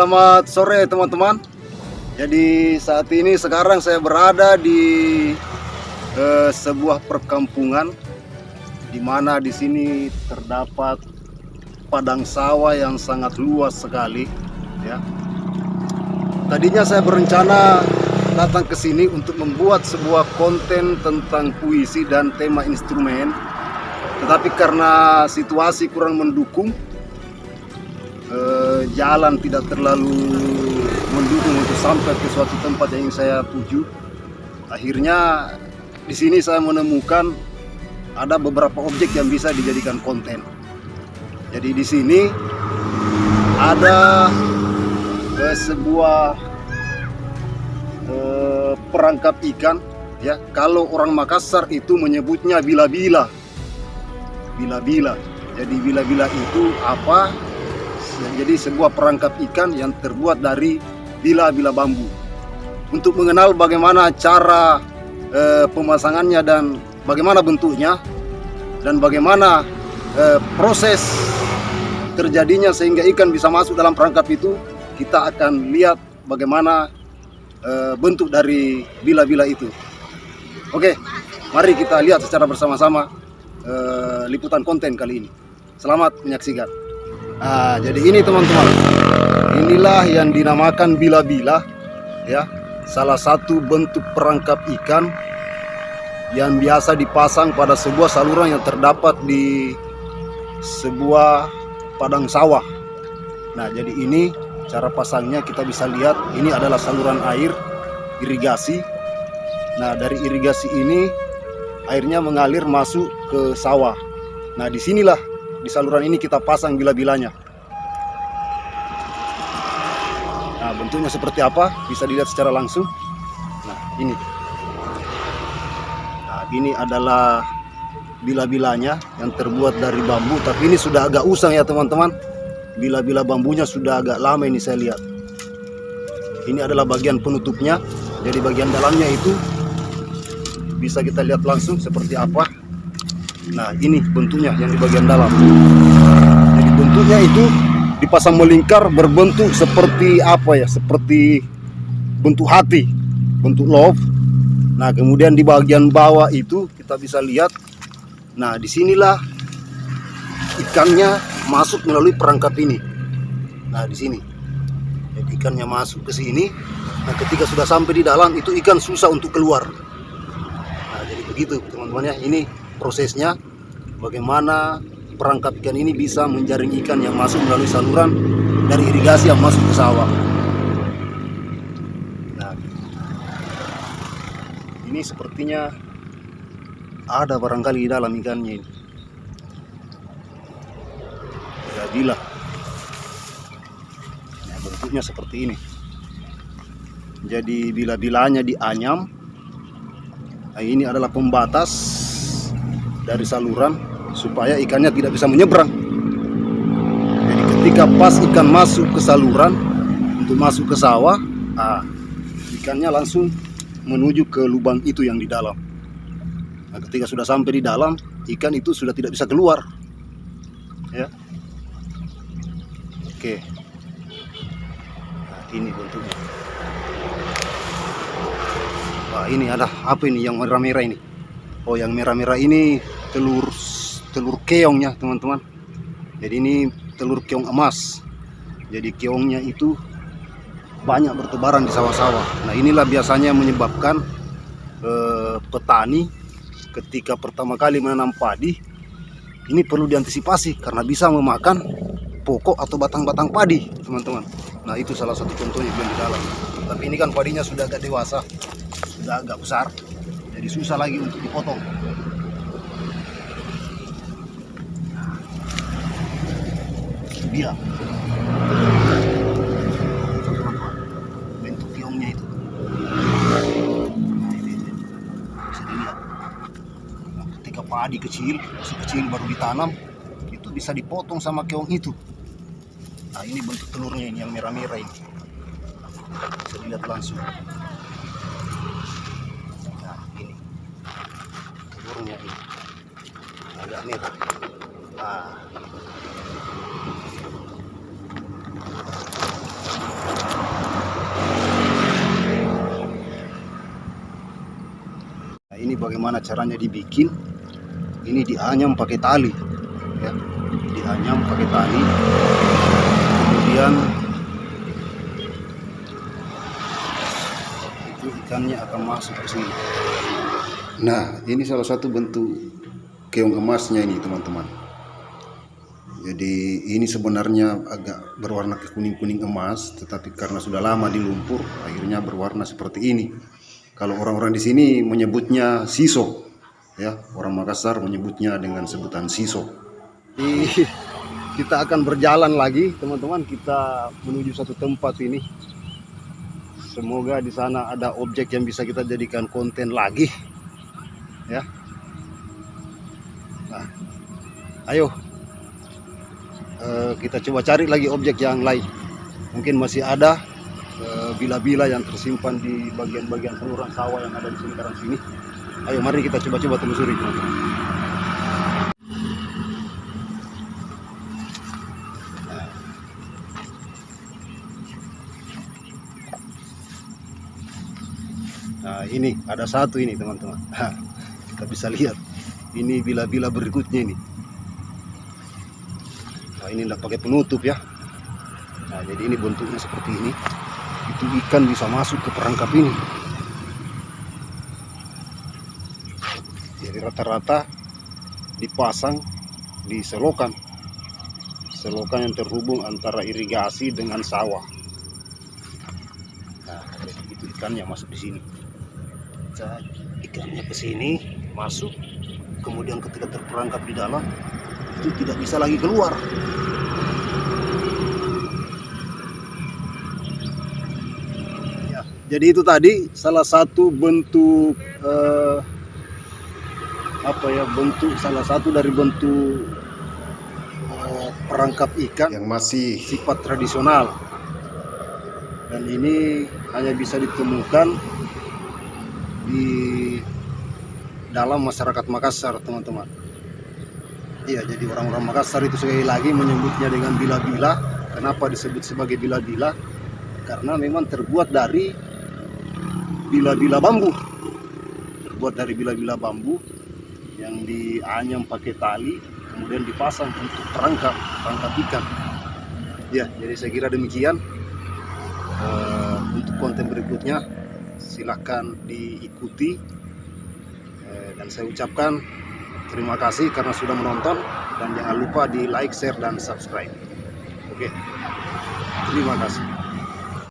selamat sore teman-teman. Jadi sekarang saya berada di sebuah perkampungan di mana di sini terdapat padang sawah yang sangat luas sekali ya. Tadinya saya berencana datang ke sini untuk membuat sebuah konten tentang puisi dan tema instrumen, tetapi karena situasi kurang mendukung, jalan tidak terlalu mendukung untuk sampai ke suatu tempat yang ingin saya tuju. Akhirnya di sini saya menemukan ada beberapa objek yang bisa dijadikan konten. Jadi di sini ada sebuah perangkap ikan ya. Kalau orang Makassar itu menyebutnya bila-bila. Bila-bila. Jadi bila-bila itu apa? Jadi sebuah perangkap ikan yang terbuat dari bila-bila bambu. Untuk mengenal bagaimana cara pemasangannya dan bagaimana bentuknya dan bagaimana proses terjadinya sehingga ikan bisa masuk dalam perangkap itu, kita akan lihat bagaimana bentuk dari bila-bila itu. Oke, mari kita lihat secara bersama-sama liputan konten kali ini. Selamat menyaksikan. Nah, jadi ini teman-teman, inilah yang dinamakan bila-bila ya, salah satu bentuk perangkap ikan yang biasa dipasang pada sebuah saluran yang terdapat di sebuah padang sawah. Nah, jadi ini cara pasangnya, kita bisa lihat ini adalah saluran air irigasi. Nah, dari irigasi ini airnya mengalir masuk ke sawah. Nah, disinilah di saluran ini kita pasang bila-bilanya. Nah, bentuknya seperti apa bisa dilihat secara langsung. Nah, ini. Nah, ini adalah bila-bilanya yang terbuat dari bambu, tapi ini sudah agak usang ya teman-teman. Bila-bila bambunya sudah agak lama ini saya lihat. Ini adalah bagian penutupnya. Jadi bagian dalamnya itu bisa kita lihat langsung seperti apa. Nah, ini bentuknya yang di bagian dalam. Jadi bentuknya itu dipasang melingkar berbentuk seperti apa ya? Seperti bentuk hati, bentuk love. Nah, kemudian di bagian bawah itu kita bisa lihat. Nah, disinilah ikannya masuk melalui perangkap ini. Nah, di sini. Jadi ikannya masuk ke sini. Nah, ketika sudah sampai di dalam itu ikan susah untuk keluar. Nah, jadi begitu teman-teman ya. Ini prosesnya bagaimana perangkap ikan ini bisa menjaring ikan yang masuk melalui saluran dari irigasi yang masuk ke sawah. Nah, ini sepertinya ada barangkali di dalam ikannya ini. Bila. Nah, bentuknya seperti ini. Jadi bila-bilanya dianyam. Nah, ini adalah pembatas dari saluran supaya ikannya tidak bisa menyeberang. Jadi ketika pas ikan masuk ke saluran untuk masuk ke sawah, ikannya langsung menuju ke lubang itu yang di dalam. Nah, ketika sudah sampai di dalam, ikan itu sudah tidak bisa keluar. Ya. Oke. Nah, ini bentuknya. Wah, ini ada apa ini yang merah-merah ini? Oh, yang merah-merah ini telur keongnya teman-teman. Jadi ini telur keong emas. Jadi keongnya itu banyak bertebaran di sawah-sawah. Nah, inilah biasanya menyebabkan petani ketika pertama kali menanam padi ini perlu diantisipasi karena bisa memakan pokok atau batang-batang padi teman-teman. Nah, itu salah satu contohnya yang di dalam. Tapi ini kan padinya sudah agak dewasa, sudah agak besar. Jadi susah lagi untuk dipotong. Dia bentuk keongnya itu. Nah, ini bisa dilihat. Nah, ketika padi kecil, masih kecil baru ditanam, itu bisa dipotong sama keong itu. Nah, ini bentuk telurnya ini yang merah-merah ini. Bisa dilihat langsung. Telurnya ini agak merah. Nah, bagaimana caranya dibikin. Ini dianyam pakai tali, ya, dianyam pakai tali. Kemudian itu ikannya akan masuk ke sini. Nah, ini salah satu bentuk keong emasnya ini, teman-teman. Jadi ini sebenarnya agak berwarna kuning-kuning emas, tetapi karena sudah lama di lumpur, akhirnya berwarna seperti ini. Kalau orang-orang di sini menyebutnya siso, ya, orang Makassar menyebutnya dengan sebutan siso. Kita akan berjalan lagi, teman-teman. Kita menuju satu tempat ini. Semoga di sana ada objek yang bisa kita jadikan konten lagi, ya. Nah, ayo. Kita coba cari lagi objek yang lain. Mungkin masih ada bila-bila yang tersimpan di bagian-bagian saluran sawah yang ada di sekitaran sini. Ayo, mari kita coba-coba telusuri, teman-teman. Nah, ini ada satu ini, teman-teman. Kita bisa lihat. Ini bila-bila berikutnya ini. Nah, ini tidak pakai penutup, ya. Nah, jadi ini bentuknya seperti ini. Itu ikan bisa masuk ke perangkap ini. Jadi rata-rata dipasang di selokan yang terhubung antara irigasi dengan sawah. Nah, jadi itu ikannya masuk di sini. Ikannya ke sini masuk, kemudian ketika terperangkap di dalam itu tidak bisa lagi keluar. Ya, jadi itu tadi salah satu bentuk salah satu dari bentuk perangkap ikan yang masih sifat tradisional, dan ini hanya bisa ditemukan di dalam masyarakat Makassar, teman-teman. Iya, jadi orang-orang Makassar itu sekali lagi menyebutnya dengan bila-bila. Kenapa disebut sebagai bila-bila? Karena memang terbuat dari bila-bila bambu. Terbuat dari bila-bila bambu yang dianyam pakai tali, kemudian dipasang untuk perangkap ikan. Ya, jadi saya kira demikian. Untuk konten berikutnya silahkan diikuti, dan saya ucapkan terima kasih karena sudah menonton, dan jangan lupa di like, share, dan subscribe. Oke, terima kasih.